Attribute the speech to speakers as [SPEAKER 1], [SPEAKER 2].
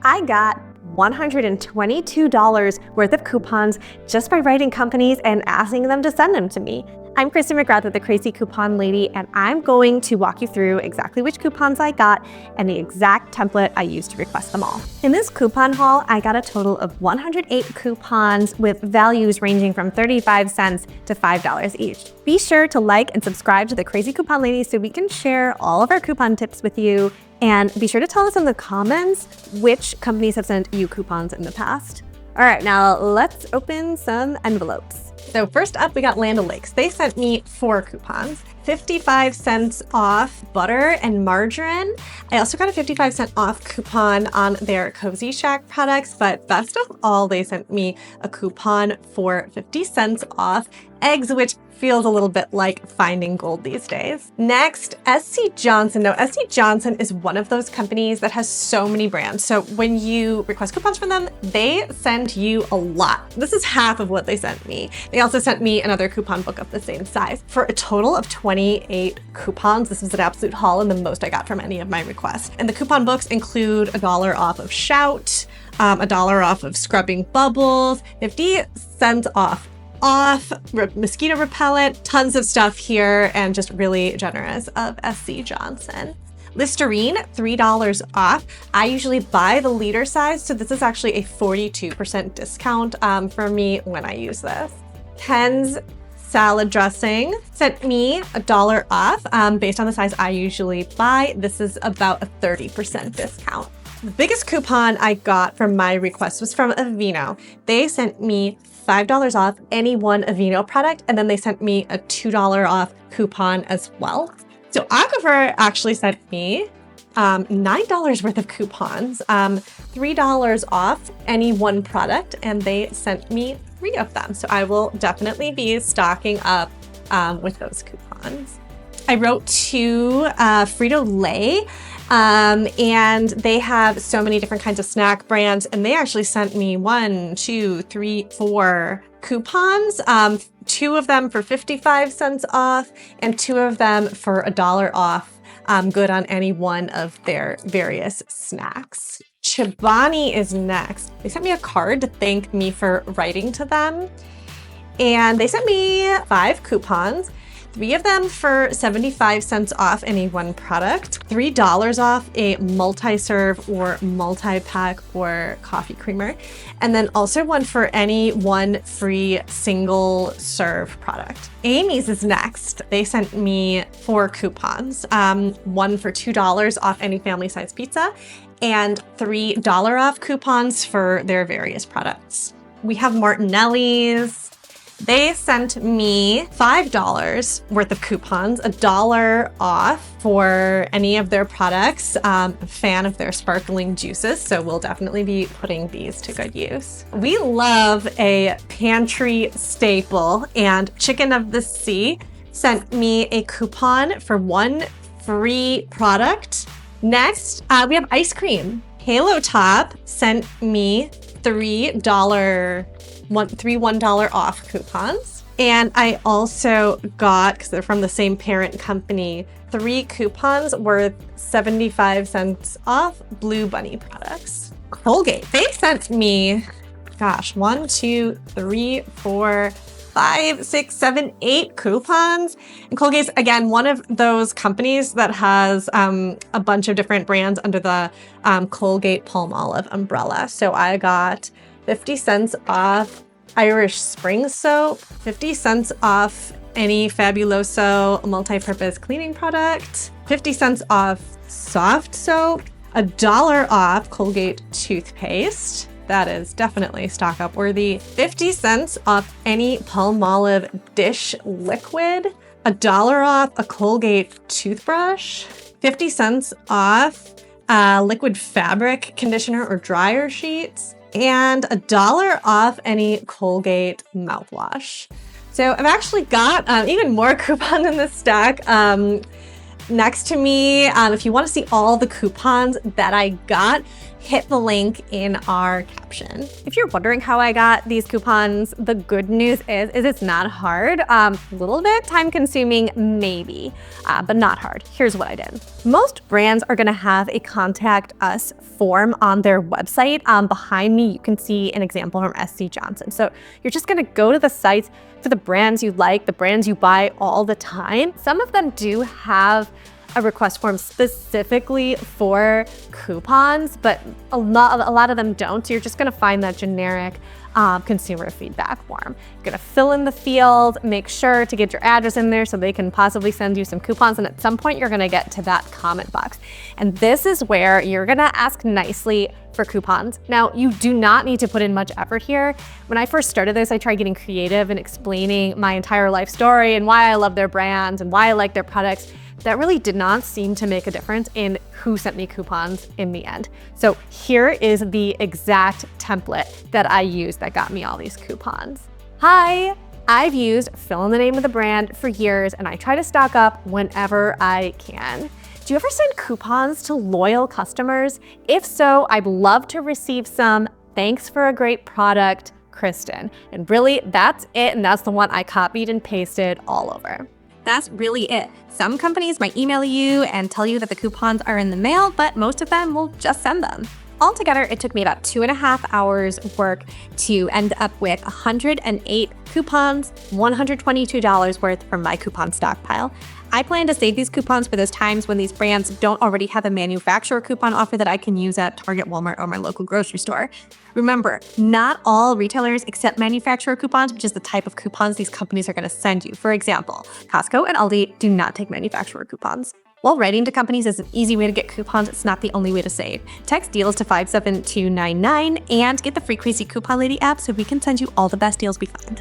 [SPEAKER 1] I got $122 worth of coupons just by writing companies and asking them to send them to me. I'm Kristen McGrath with the Crazy Coupon Lady, and I'm going to walk you through exactly which coupons I got and the exact template I used to request them all. In this coupon haul, I got a total of 108 coupons with values ranging from 35 cents to $5 each. Be sure to like and subscribe to the Crazy Coupon Lady so we can share all of our coupon tips with you. And be sure to tell us in the comments which companies have sent you coupons in the past. All right, now let's open some envelopes. So first up, we got Land O'Lakes. They sent me 4 coupons. 55 cents off butter and margarine. I also got a 55-cent off coupon on their Cozy Shack products, but best of all, they sent me a coupon for 50 cents off eggs, which feels a little bit like finding gold these days. Next, SC Johnson. Now, SC Johnson is one of those companies that has so many brands. So when you request coupons from them, they send you a lot. This is half of what they sent me. They also sent me another coupon book of the same size for a total of 28 coupons. This was an absolute haul and the most I got from any of my requests. And the coupon books include $1 off of Shout, $1 off of Scrubbing Bubbles, 50 cents off mosquito repellent, tons of stuff here, and just really generous of SC Johnson. Listerine, $3 off. I usually buy the liter size, so this is actually a 42% discount for me when I use this. Ken's salad dressing sent me $1 off based on the size I usually buy. This is about a 30% discount. The biggest coupon I got from my request was from Aveeno. They sent me $5 off any one Aveeno product, and then they sent me a $2 off coupon as well. So Aquaphor actually sent me $9 worth of coupons, $3 off any one product, and they sent me 3 of them. So I will definitely be stocking up with those coupons. I wrote to Frito-Lay, and they have so many different kinds of snack brands, and they actually sent me 4 coupons, 2 of them for 55 cents off and 2 of them for $1 off, good on any one of their various snacks. Chobani is next. They sent me a card to thank me for writing to them, and they sent me 5 coupons. 3 of them for 75 cents off any one product, $3 off a multi-serve or multi-pack or coffee creamer, and then also 1 for any 1 free single serve product. Amy's is next. They sent me 4 coupons, 1 for $2 off any family size pizza and $3 off coupons for their various products. We have Martinelli's. They sent me $5 worth of coupons, $1 off for any of their products. I'm a fan of their sparkling juices, so we'll definitely be putting these to good use. We love a pantry staple, and Chicken of the Sea sent me a coupon for 1 free product. Next, we have ice cream. Halo Top sent me $3 $1 off coupons. And I also got, because they're from the same parent company, 3 coupons worth 75 cents off Blue Bunny products. Colgate, they sent me, 1, 2, 3, 4, 5, 6, 7, 8 coupons. And Colgate's, again, one of those companies that has a bunch of different brands under the Colgate Palmolive umbrella. So I got 50 cents off Irish Spring Soap, 50 cents off any Fabuloso multi-purpose cleaning product, 50 cents off soft soap, $1 off Colgate toothpaste. That is definitely stock up worthy. 50 cents off any Palmolive dish liquid, $1 off a Colgate toothbrush, 50 cents off liquid fabric conditioner or dryer sheets, and $1 off any Colgate mouthwash. So I've actually got even more coupons in this stack. Next to me, if you want to see all the coupons that I got, hit the link in our caption. If you're wondering how I got these coupons, the good news is it's not hard. A little bit time consuming, maybe, but not hard. Here's what I did. Most brands are gonna have a contact us form on their website. Behind me, you can see an example from SC Johnson. So you're just gonna go to the sites for the brands you like, the brands you buy all the time. Some of them do have a request form specifically for coupons, but a lot of them don't. So you're just gonna find that generic consumer feedback form. You're gonna fill in the field, make sure to get your address in there so they can possibly send you some coupons, and at some point you're gonna get to that comment box. And this is where you're gonna ask nicely for coupons. Now, you do not need to put in much effort here. When I first started this, I tried getting creative and explaining my entire life story and why I love their brands and why I like their products. That really did not seem to make a difference in who sent me coupons in the end. So here is the exact template that I used that got me all these coupons. Hi, I've used fill in the name of the brand for years, and I try to stock up whenever I can. Do you ever send coupons to loyal customers? If so, I'd love to receive some. Thanks for a great product, Kristen. And really, that's it, and that's the one I copied and pasted all over. That's really it. Some companies might email you and tell you that the coupons are in the mail, but most of them will just send them. Altogether, it took me about 2.5 hours work to end up with 108 coupons, $122 worth from my coupon stockpile. I plan to save these coupons for those times when these brands don't already have a manufacturer coupon offer that I can use at Target, Walmart, or my local grocery store. Remember, not all retailers accept manufacturer coupons, which is the type of coupons these companies are going to send you. For example, Costco and Aldi do not take manufacturer coupons. While writing to companies is an easy way to get coupons, it's not the only way to save. Text deals to 57299 and get the free Crazy Coupon Lady app so we can send you all the best deals we find.